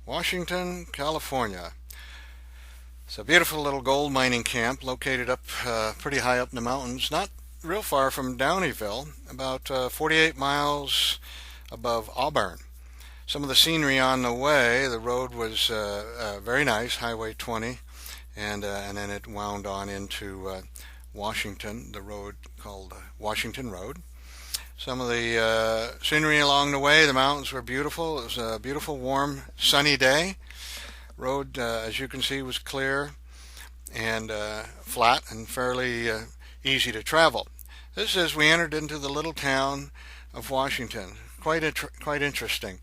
Washington, California. It's a beautiful little gold mining camp located up pretty high up in the mountains, not real far from Downeyville, about 48 miles above Auburn. Some of the scenery on the way, the road was very nice, Highway 20, and then it wound on into Washington, the road called Washington Road. Some of the scenery along the way, the mountains were beautiful. It was a beautiful, warm, sunny day. Road, as you can see, was clear and flat and fairly easy to travel. This is we entered into the little town of Washington. Quite interesting.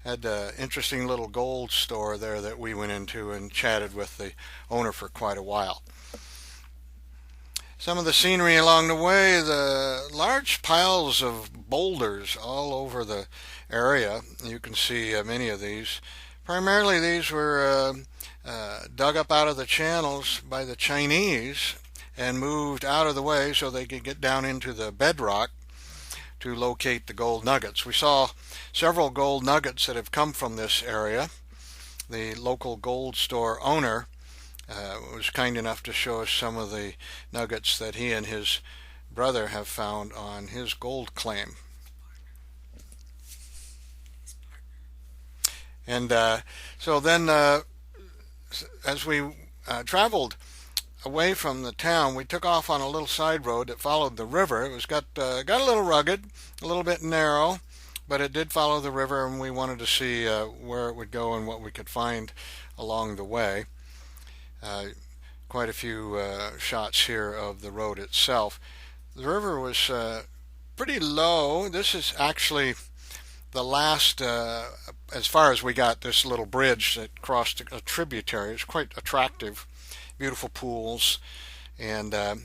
Had an interesting little gold store there that we went into and chatted with the owner for quite a while. Some of the scenery along the way, the large piles of boulders all over the area. You can see many of these. Primarily these were dug up out of the channels by the Chinese and moved out of the way so they could get down into the bedrock to locate the gold nuggets. We saw several gold nuggets that have come from this area. The local gold store owner was kind enough to show us some of the nuggets that he and his brother have found on his gold claim. And so then as we traveled away from the town, we took off on a little side road that followed the river. It was got a little rugged, a little bit narrow, but it did follow the river, and we wanted to see where it would go and what we could find along the way. Quite a few shots here of the road itself. The river was pretty low. This is actually the last, as far as we got, this little bridge that crossed a tributary. It's quite attractive, beautiful pools, and the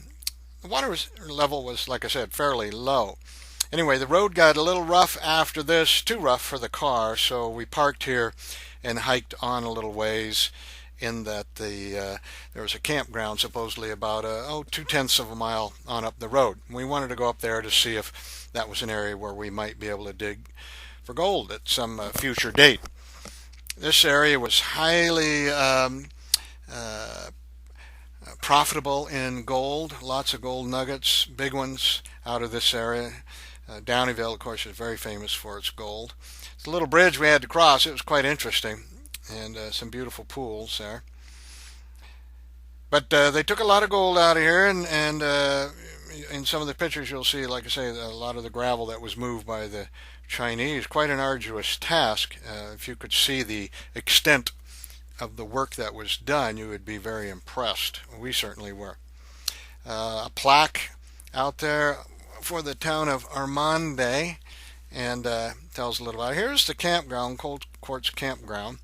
water level was, like I said, fairly low. Anyway, the road got a little rough after this, too rough for the car, so we parked here and hiked on a little ways. In that there was a campground supposedly about 2/10 of a mile on up the road. We wanted to go up there to see if that was an area where we might be able to dig for gold at some future date. This area was highly profitable in gold. Lots of gold nuggets, big ones out of this area. Downeyville, of course, is very famous for its gold. The little bridge we had to cross, it was quite interesting, and some beautiful pools there. But they took a lot of gold out of here, and in some of the pictures you'll see, like I say, a lot of the gravel that was moved by the Chinese. Quite an arduous task. If you could see the extent of the work that was done, you would be very impressed. We certainly were. A plaque out there for the town of Armande, and tells a little about it. Here's the campground, Cold Quartz Campground.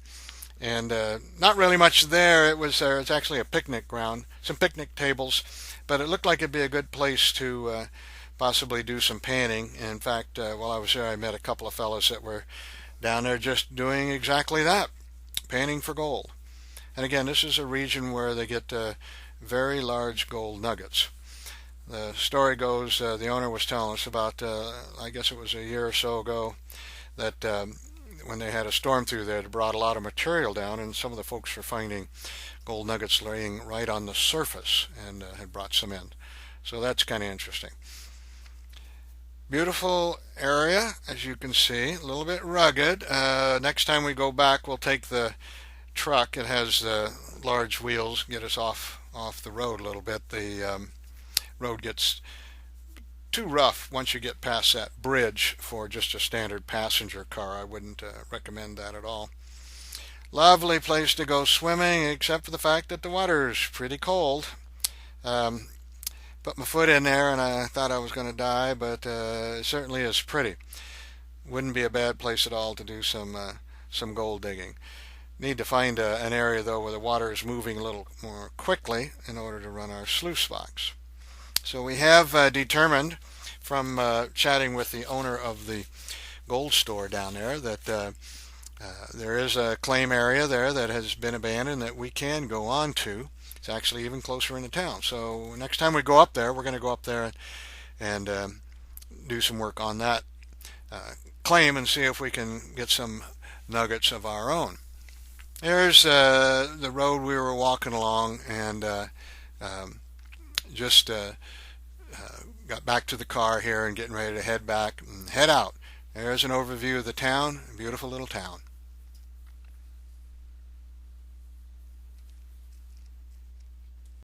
And not really much there. It's actually a picnic ground, some picnic tables, but it looked like it'd be a good place to possibly do some panning. In fact, while I was there, I met a couple of fellows that were down there just doing exactly that, panning for gold. And again, this is a region where they get very large gold nuggets. The story goes, the owner was telling us about, I guess it was a year or so ago, that when they had a storm through there, it brought a lot of material down, and some of the folks were finding gold nuggets laying right on the surface and had brought some in. So that's kind of interesting. Beautiful area, as you can see, a little bit rugged. Next time we go back, we'll take the truck. It has large wheels, get us off the road a little bit. The road gets too rough once you get past that bridge for just a standard passenger car. I wouldn't recommend that at all. Lovely place to go swimming, except for the fact that the water is pretty cold. Put my foot in there and I thought I was going to die, but it certainly is pretty. Wouldn't be a bad place at all to do some gold digging. Need to find an area though where the water is moving a little more quickly in order to run our sluice box. So we have determined from chatting with the owner of the gold store down there that there is a claim area there that has been abandoned that we can go on to. It's actually even closer into town. So next time we go up there, we're going to go up there and do some work on that claim and see if we can get some nuggets of our own. There's the road we were walking along, and um, just got back to the car here and getting ready to head back and head out. There's an overview of the town, a beautiful little town.